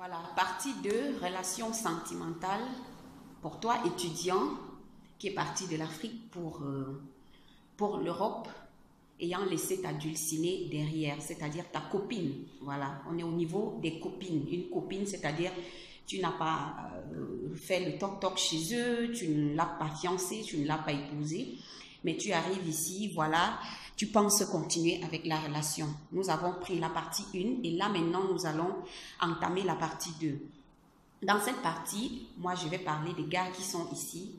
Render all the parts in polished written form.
Voilà, partie 2, relations sentimentales. Pour toi, étudiant, qui est parti de l'Afrique pour l'Europe, ayant laissé ta dulcinée derrière, c'est-à-dire ta copine. Voilà, on est au niveau des copines. Une copine, c'est-à-dire tu n'as pas fait le toc-toc chez eux, tu ne l'as pas fiancée, tu ne l'as pas épousée, mais tu arrives ici, voilà, tu penses continuer avec la relation. Nous avons pris la partie 1 et là maintenant nous allons entamer la partie 2. Dans cette partie, moi je vais parler des gars qui sont ici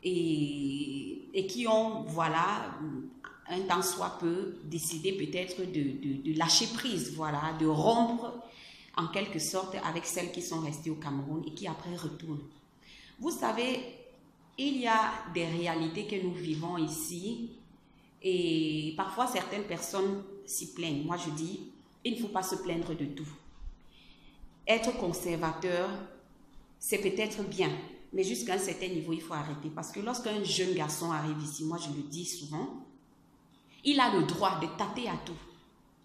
et qui ont, voilà, un temps soit peu, décidé peut-être de lâcher prise, voilà, de rompre en quelque sorte avec celles qui sont restées au Cameroun et qui après retournent. Vous savez, il y a des réalités que nous vivons ici et parfois certaines personnes s'y plaignent. Moi je dis, il ne faut pas se plaindre de tout. Être conservateur, c'est peut-être bien, mais jusqu'à un certain niveau, il faut arrêter. Parce que lorsqu'un jeune garçon arrive ici, moi je le dis souvent, il a le droit de taper à tout.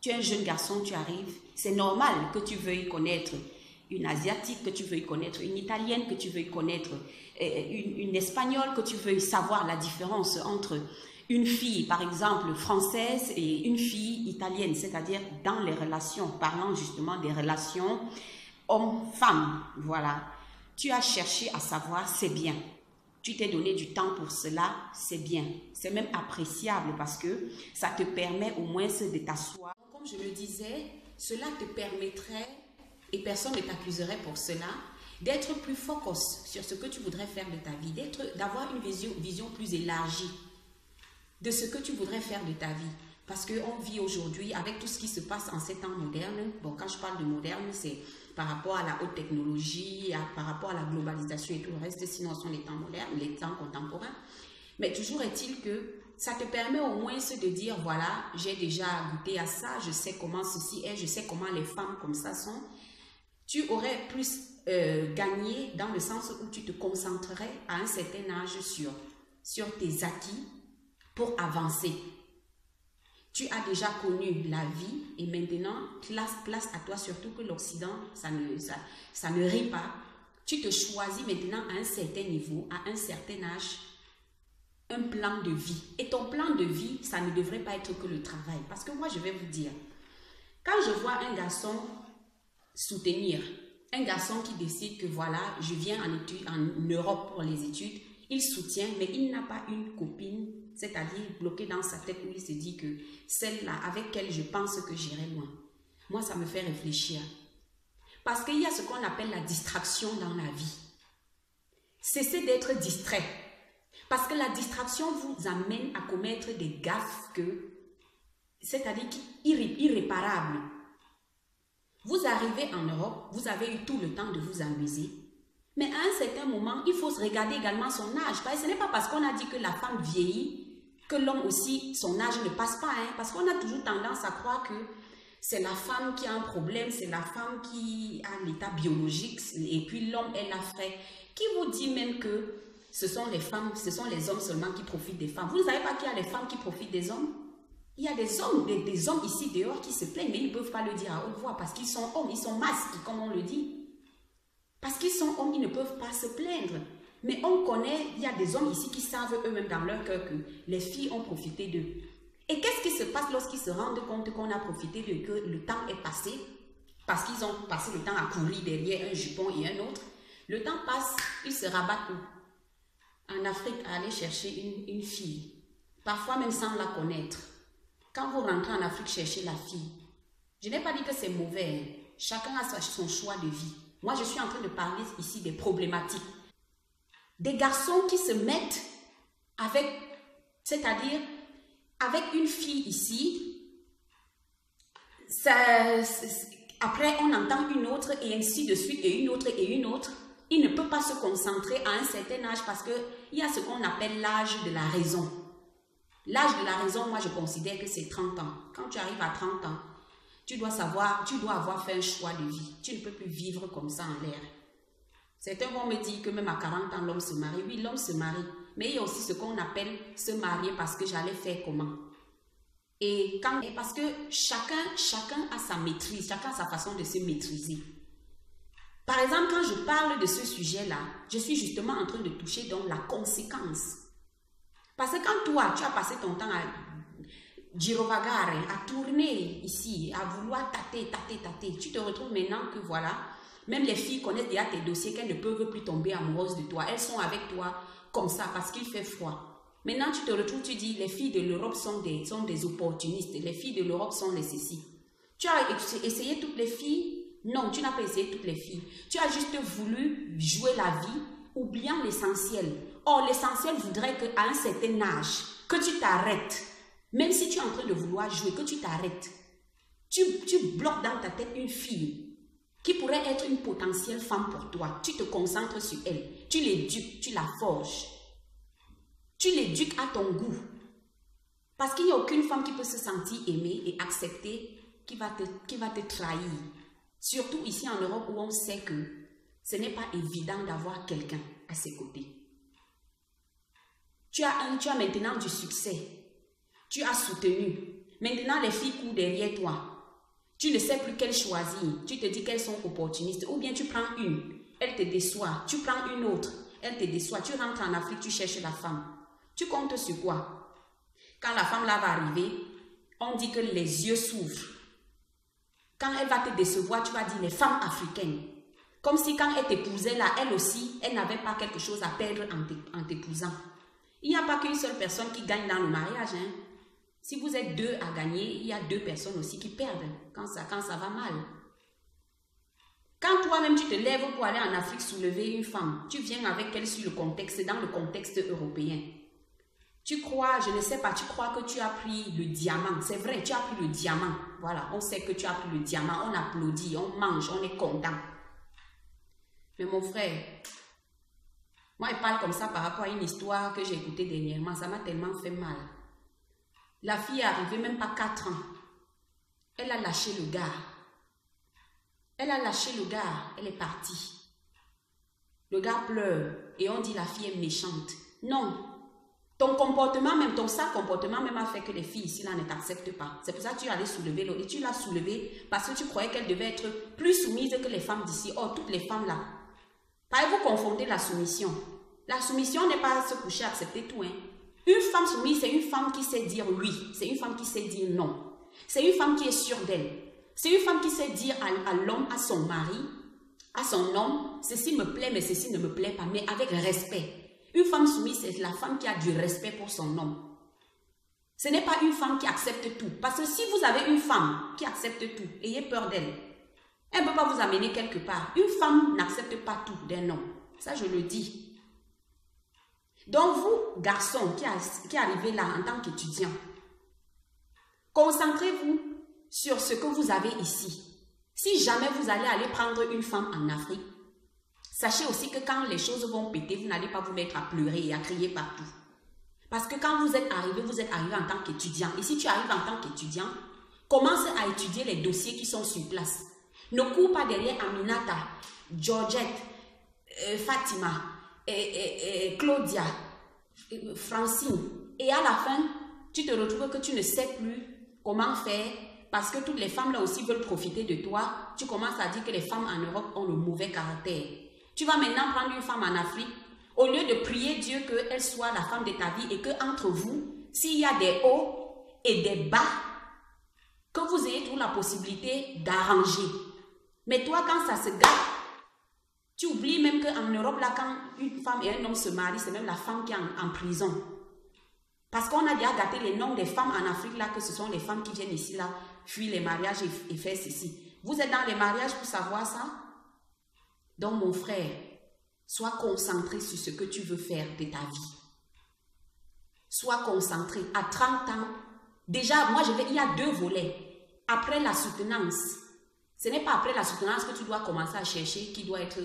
Tu es un jeune garçon, tu arrives, c'est normal que tu veuilles connaître une asiatique, que tu veuilles connaître une italienne, que tu veuilles connaître une espagnole, que tu veuilles savoir la différence entre une fille, par exemple, française et une fille italienne, c'est-à-dire dans les relations, parlant justement des relations homme-femme, voilà. Tu as cherché à savoir, c'est bien. Tu t'es donné du temps pour cela, c'est bien. C'est même appréciable parce que ça te permet au moins de t'asseoir. Comme je le disais, cela te permettrait, et personne ne t'accuserait pour cela, d'être plus focus sur ce que tu voudrais faire de ta vie, d'avoir une vision plus élargie de ce que tu voudrais faire de ta vie. Parce qu'on vit aujourd'hui avec tout ce qui se passe en ces temps modernes. Bon, quand je parle de moderne, c'est par rapport à la haute technologie, par rapport à la globalisation et tout le reste, sinon ce sont les temps modernes, les temps contemporains. Mais toujours est-il que ça te permet au moins de dire, voilà, j'ai déjà goûté à ça, je sais comment ceci est, je sais comment les femmes comme ça sont. Tu aurais plus gagné dans le sens où tu te concentrerais à un certain âge sur tes acquis pour avancer. Tu as déjà connu la vie et maintenant, place à toi, surtout que l'Occident, ça ne rit pas. Tu te choisis maintenant à un certain niveau, à un certain âge, un plan de vie. Et ton plan de vie, ça ne devrait pas être que le travail. Parce que moi, je vais vous dire, quand je vois un garçon soutenir, un garçon qui décide que voilà, je viens en Europe pour les études, il soutient, mais il n'a pas une copine, c'est-à-dire bloquée dans sa tête où il se dit que celle-là avec elle, je pense que j'irai loin. Moi, ça me fait réfléchir. Parce qu'il y a ce qu'on appelle la distraction dans la vie. Cessez d'être distrait. Parce que la distraction vous amène à commettre des gaffes c'est-à-dire irréparables. Vous arrivez en Europe, vous avez eu tout le temps de vous amuser. Mais à un certain moment, il faut se regarder également son âge. Ce n'est pas parce qu'on a dit que la femme vieillit que l'homme aussi, son âge ne passe pas. Parce qu'on a toujours tendance à croire que c'est la femme qui a un problème, c'est la femme qui a l'état biologique et puis l'homme est l'affect. Qui vous dit même que ce sont les femmes, ce sont les hommes seulement qui profitent des femmes? Vous ne savez pas qu'il y a des femmes qui profitent des hommes? Il y a des hommes ici dehors qui se plaignent, mais ils ne peuvent pas le dire à haute voix parce qu'ils sont hommes, ils sont masques, comme on le dit. Parce qu'ils sont hommes, ils ne peuvent pas se plaindre. Mais on connaît, il y a des hommes ici qui savent eux-mêmes dans leur cœur que les filles ont profité d'eux. Et qu'est-ce qui se passe lorsqu'ils se rendent compte qu'on a profité d'eux, que le temps est passé? Parce qu'ils ont passé le temps à courir derrière un jupon et un autre. Le temps passe, ils se rabattent où? En Afrique, à aller chercher une fille. Parfois même sans la connaître. Quand vous rentrez en Afrique chercher la fille, je n'ai pas dit que c'est mauvais. Chacun a son choix de vie. Moi, je suis en train de parler ici des problématiques. Des garçons qui se mettent avec, c'est-à-dire avec une fille ici, après on entend une autre et ainsi de suite, et une autre et une autre. Il ne peut pas se concentrer à un certain âge parce qu'il y a ce qu'on appelle l'âge de la raison. L'âge de la raison, moi je considère que c'est 30 ans. Quand tu arrives à 30 ans, tu dois avoir fait un choix de vie. Tu ne peux plus vivre comme ça en l'air. Certains vont me dire que même à 40 ans, l'homme se marie. Oui, l'homme se marie. Mais il y a aussi ce qu'on appelle se marier parce que j'allais faire comment. Parce que chacun a sa maîtrise, chacun a sa façon de se maîtriser. Par exemple, quand je parle de ce sujet-là, je suis justement en train de toucher dans la conséquence. Parce que quand toi, tu as passé ton temps à girovagare, à tourner ici, à vouloir tâter, tu te retrouves maintenant que voilà, même les filles connaissent déjà tes dossiers, qu'elles ne peuvent plus tomber amoureuses de toi. Elles sont avec toi comme ça parce qu'il fait froid. Maintenant, tu te retrouves, tu dis, les filles de l'Europe sont des opportunistes. Les filles de l'Europe sont les ceci. Tu as essayé toutes les filles? Non, tu n'as pas essayé toutes les filles. Tu as juste voulu jouer la vie, oubliant l'essentiel. Or, l'essentiel voudrait qu'à un certain âge, que tu t'arrêtes. Même si tu es en train de vouloir jouer, que tu t'arrêtes. Tu bloques dans ta tête une fille qui pourrait être une potentielle femme pour toi. Tu te concentres sur elle. Tu l'éduques, tu la forges. Tu l'éduques à ton goût. Parce qu'il n'y a aucune femme qui peut se sentir aimée et accepter qui va te trahir. Surtout ici en Europe où on sait que ce n'est pas évident d'avoir quelqu'un à ses côtés. Tu as maintenant du succès. Tu as soutenu. Maintenant, les filles courent derrière toi. Tu ne sais plus quelle choisir. Tu te dis qu'elles sont opportunistes. Ou bien tu prends une, elle te déçoit. Tu prends une autre, elle te déçoit. Tu rentres en Afrique, tu cherches la femme. Tu comptes sur quoi? Quand la femme là va arriver, on dit que les yeux s'ouvrent. Quand elle va te décevoir, tu vas dire les femmes africaines. Comme si quand elle t'épousait là, elle aussi, elle n'avait pas quelque chose à perdre en t'épousant. Il n'y a pas qu'une seule personne qui gagne dans le mariage. Hein. Si vous êtes deux à gagner, il y a deux personnes aussi qui perdent quand ça va mal. Quand toi-même tu te lèves pour aller en Afrique soulever une femme, tu viens avec elle sur le contexte, dans le contexte européen. Tu crois, je ne sais pas, tu crois que tu as pris le diamant. C'est vrai, tu as pris le diamant. Voilà, on sait que tu as pris le diamant, on applaudit, on mange, on est content. Mais mon frère, moi je parle comme ça par rapport à une histoire que j'ai écoutée dernièrement. Ça m'a tellement fait mal. La fille est arrivée même pas 4 ans. Elle a lâché le gars. Elle a lâché le gars, elle est partie. Le gars pleure et on dit la fille est méchante. Non. Ton comportement même, ton sale comportement même a fait que les filles ici là ne t'acceptent pas. C'est pour ça que tu allais soulever l'autre. Et tu l'as soulevée parce que tu croyais qu'elle devait être plus soumise que les femmes d'ici. Oh, toutes les femmes là. Parlez-vous confondez la soumission. La soumission n'est pas se coucher, accepter tout. Hein. Une femme soumise, c'est une femme qui sait dire oui. C'est une femme qui sait dire non. C'est une femme qui est sûre d'elle. C'est une femme qui sait dire à l'homme, à son mari, à son homme, ceci me plaît, mais ceci ne me plaît pas, mais avec respect. Une femme soumise, c'est la femme qui a du respect pour son homme. Ce n'est pas une femme qui accepte tout. Parce que si vous avez une femme qui accepte tout, ayez peur d'elle. Elle ne peut pas vous amener quelque part. Une femme n'accepte pas tout d'un homme. Ça, je le dis. Donc, vous, garçons, qui arrivez là en tant qu'étudiant, concentrez-vous sur ce que vous avez ici. Si jamais vous allez prendre une femme en Afrique, sachez aussi que quand les choses vont péter, vous n'allez pas vous mettre à pleurer et à crier partout. Parce que quand vous êtes arrivé en tant qu'étudiant. Et si tu arrives en tant qu'étudiant, commence à étudier les dossiers qui sont sur place. Ne cours pas derrière Aminata, Georgette, Fatima, Claudia, Francine. Et à la fin, tu te retrouves que tu ne sais plus comment faire. Parce que toutes les femmes là aussi veulent profiter de toi. Tu commences à dire que les femmes en Europe ont le mauvais caractère. Tu vas maintenant prendre une femme en Afrique, au lieu de prier Dieu qu'elle soit la femme de ta vie et qu'entre vous, s'il y a des hauts et des bas, que vous ayez toujours la possibilité d'arranger. Mais toi, quand ça se gâte, tu oublies même qu'en Europe, là, quand une femme et un homme se marient, c'est même la femme qui est en prison. Parce qu'on a déjà gâté les noms des femmes en Afrique, là, que ce sont les femmes qui viennent ici, là, fuir les mariages et faire ceci. Vous êtes dans les mariages pour savoir ça? Donc, mon frère, sois concentré sur ce que tu veux faire de ta vie. Sois concentré. À 30 ans, déjà, moi, il y a 2 volets. Après la soutenance, ce n'est pas après la soutenance que tu dois commencer à chercher qui doit être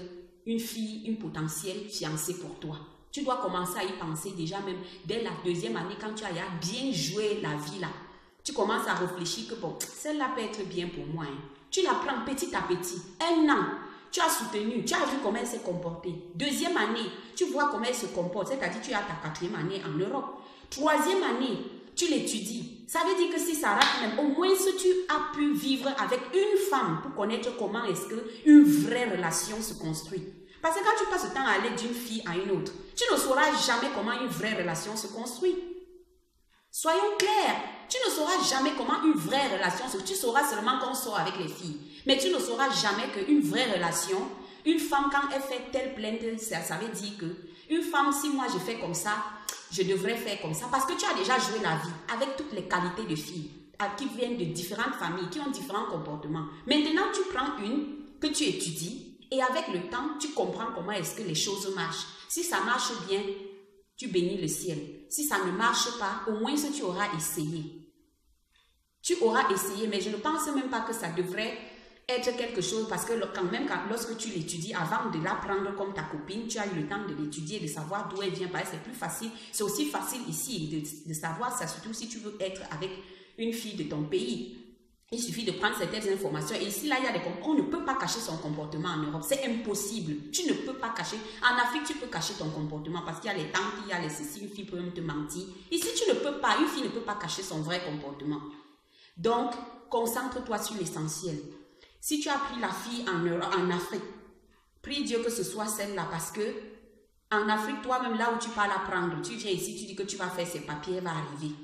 une fille, une potentielle fiancée pour toi. Tu dois commencer à y penser déjà même dès la 2e année quand tu as bien joué la vie là. Tu commences à réfléchir que bon, celle-là peut être bien pour moi. Hein. Tu la prends petit à petit. 1 an. Tu as soutenu, tu as vu comment elle s'est comportée. 2e année, tu vois comment elle se comporte, c'est-à-dire tu as ta 4e année en Europe. 3e année, tu l'étudies. Ça veut dire que si ça rate même, au moins si tu as pu vivre avec une femme pour connaître comment est-ce qu'une vraie relation se construit. Parce que quand tu passes le temps à aller d'une fille à une autre, tu ne sauras jamais comment une vraie relation se construit. Soyons clairs, tu ne sauras jamais comment une vraie relation se construit. Tu sauras seulement qu'on sort avec les filles. Mais tu ne sauras jamais qu'une vraie relation, une femme quand elle fait telle plainte, ça veut dire que une femme, si moi je fais comme ça, je devrais faire comme ça. Parce que tu as déjà joué la vie avec toutes les qualités de filles qui viennent de différentes familles, qui ont différents comportements. Maintenant, tu prends une que tu étudies et avec le temps, tu comprends comment est-ce que les choses marchent. Si ça marche bien, tu bénis le ciel. Si ça ne marche pas, au moins tu auras essayé. Tu auras essayé, mais je ne pense même pas que ça devrait être quelque chose, parce que lorsque tu l'étudies, avant de l'apprendre comme ta copine, tu as eu le temps de l'étudier, de savoir d'où elle vient, parce que c'est plus facile. C'est aussi facile ici de savoir ça, surtout si tu veux être avec une fille de ton pays. Il suffit de prendre certaines informations. Et ici, là, il y a des on ne peut pas cacher son comportement en Europe. C'est impossible. Tu ne peux pas cacher. En Afrique, tu peux cacher ton comportement parce qu'il y a les tantes, il y a les ceci, une fille peut même te mentir. Ici, tu ne peux pas. Une fille ne peut pas cacher son vrai comportement. Donc, concentre-toi sur l'essentiel. Si tu as pris la fille en Afrique, prie Dieu que ce soit celle-là parce que en Afrique, toi-même, là où tu pars la prendre, tu viens ici, tu dis que tu vas faire ses papiers, elle va arriver.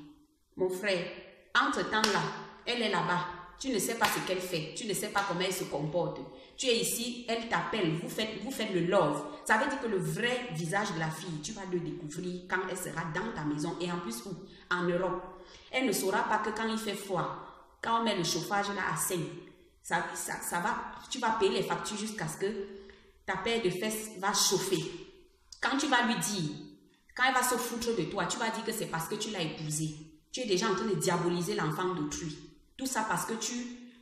Mon frère, entre-temps là, elle est là-bas. Tu ne sais pas ce qu'elle fait. Tu ne sais pas comment elle se comporte. Tu es ici, elle t'appelle. Vous faites le love. Ça veut dire que le vrai visage de la fille, tu vas le découvrir quand elle sera dans ta maison. Et en plus, où? En Europe. Elle ne saura pas que quand il fait froid, quand on met le chauffage là à 5, ça va, tu vas payer les factures jusqu'à ce que ta paire de fesses va chauffer. Quand tu vas lui dire, quand elle va se foutre de toi, tu vas dire que c'est parce que tu l'as épousée. Tu es déjà en train de diaboliser l'enfant d'autrui. Tout ça parce que tu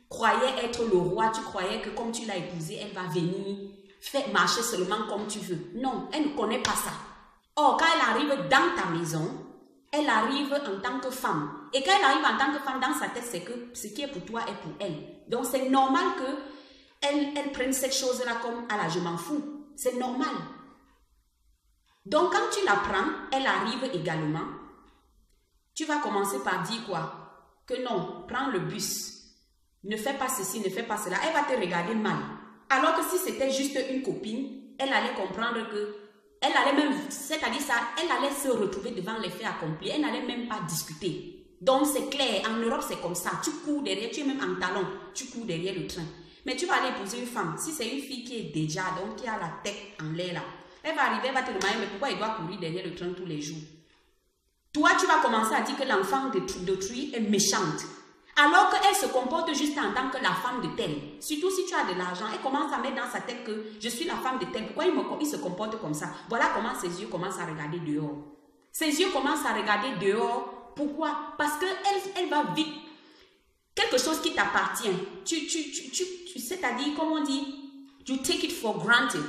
croyais être le roi, tu croyais que comme tu l'as épousée, elle va venir faire marcher seulement comme tu veux. Non, elle ne connaît pas ça. Or, quand elle arrive dans ta maison, elle arrive en tant que femme. Et quand elle arrive en tant que femme, dans sa tête, c'est que ce qui est pour toi est pour elle. Donc, c'est normal qu'elle prenne cette chose-là comme « ah là, je m'en fous ». C'est normal. Donc, quand tu la prends, elle arrive également. Tu vas commencer par dire quoi? Que non, prends le bus. Ne fais pas ceci, ne fais pas cela. Elle va te regarder mal. Alors que si c'était juste une copine, elle allait comprendre que elle allait même, c'est-à-dire ça, elle allait se retrouver devant les faits accomplis. Elle n'allait même pas discuter. Donc c'est clair, en Europe c'est comme ça. Tu cours derrière, tu es même en talon, tu cours derrière le train. Mais tu vas aller épouser une femme. Si c'est une fille qui est déjà, donc qui a la tête en l'air là, elle va arriver, elle va te demander, mais pourquoi il doit courir derrière le train tous les jours? Toi, tu vas commencer à dire que l'enfant d'autrui est méchante. Alors qu'elle se comporte juste en tant que la femme de tel. Surtout si tu as de l'argent, elle commence à mettre dans sa tête que je suis la femme de tel. Pourquoi il se comporte comme ça? Voilà comment ses yeux commencent à regarder dehors. Ses yeux commencent à regarder dehors. Pourquoi? Parce qu'elle va vite. Quelque chose qui t'appartient. C'est-à-dire, comme on dit, you take it for granted.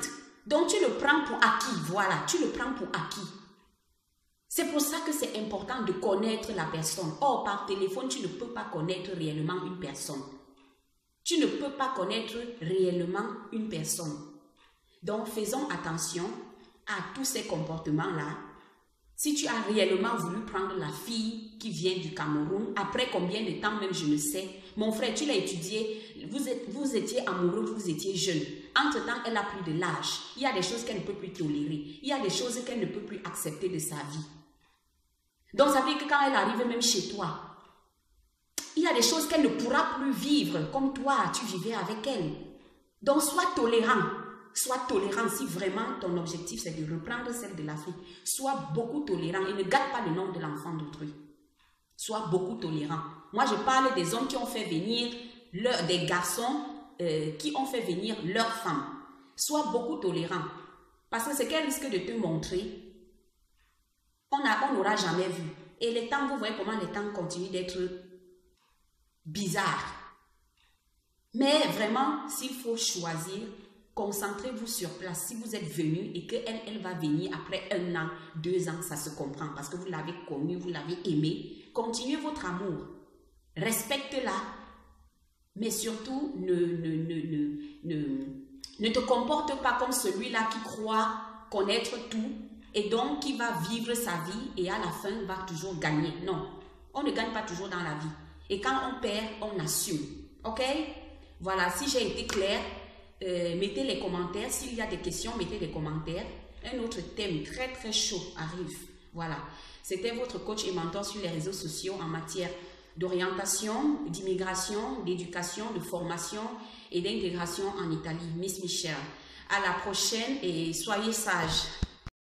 Donc tu le prends pour acquis. Voilà, tu le prends pour acquis. C'est pour ça que c'est important de connaître la personne. Or, par téléphone, tu ne peux pas connaître réellement une personne. Tu ne peux pas connaître réellement une personne. Donc, faisons attention à tous ces comportements-là. Si tu as réellement voulu prendre la fille qui vient du Cameroun, après combien de temps même, je ne sais. Mon frère, tu l'as étudié, vous étiez amoureux, vous étiez jeune. Entre-temps, elle a pris de l'âge. Il y a des choses qu'elle ne peut plus tolérer. Il y a des choses qu'elle ne peut plus accepter de sa vie. Donc, ça veut dire que quand elle arrive même chez toi, il y a des choses qu'elle ne pourra plus vivre comme toi, tu vivais avec elle. Donc, sois tolérant. Sois tolérant si vraiment ton objectif, c'est de reprendre celle de l'Afrique. Sois beaucoup tolérant et ne gâte pas le nom de l'enfant d'autrui. Sois beaucoup tolérant. Moi, je parle des hommes qui ont fait venir, des garçons qui ont fait venir leurs femmes. Sois beaucoup tolérant. Parce que ce qu'elle risque de te montrer, on n'aura jamais vu. Et les temps, vous voyez comment les temps continuent d'être bizarres. Mais vraiment, s'il faut choisir, concentrez-vous sur place. Si vous êtes venu et qu'elle va venir après 1 an, 2 ans, ça se comprend. Parce que vous l'avez connue, vous l'avez aimée. Continuez votre amour. Respecte-la. Mais surtout, ne te comporte pas comme celui-là qui croit connaître tout et donc qui va vivre sa vie et à la fin va toujours gagner. Non. On ne gagne pas toujours dans la vie. Et quand on perd, on assume. Ok? Voilà, si j'ai été claire, mettez les commentaires. S'il y a des questions, mettez les commentaires. Un autre thème très très chaud arrive. Voilà. C'était votre coach et mentor sur les réseaux sociaux en matière d'orientation, d'immigration, d'éducation, de formation et d'intégration en Italie. Miss Michelle. À la prochaine et soyez sages.